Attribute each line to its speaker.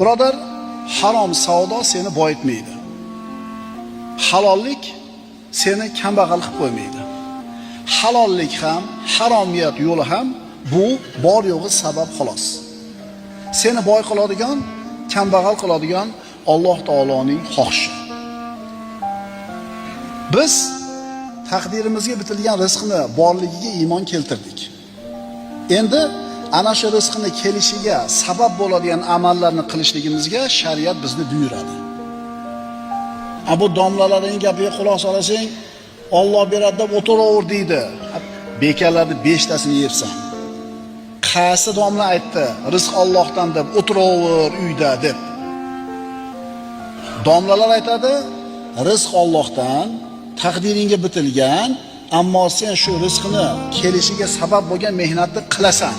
Speaker 1: Birodar, harom savdo seni boyitmaydi. Halollik seni kambag'al qilib qo'ymaydi. Halollik ham, haromiyat yo'li ham bu bor yo'g'i sabab xolos. Seni boy qiladigan, kambag'al qiladigan Alloh taoloning xohishi. Biz taqdirimizga bitilgan rizqni borligiga iymon keltirdik. Endi ana shu rizqni kelishiga sabab bo'ladigan amallarni qilishligimizga shariat bizni buyuradi. Bu domlalarning gapiga quloq solasang, Alloh beradi deb o'tiraver deydi. Bekarlarni 5 tasini yersan. Qaysi domla aytdi, rizq Allohdan deb o'tiraver uyda deb. Domlalar aytadi, rizq Allohdan, taqdiringga bitilgan, ammo sen shu rizqni kelishiga sabab bo'lgan mehnatni qilasan.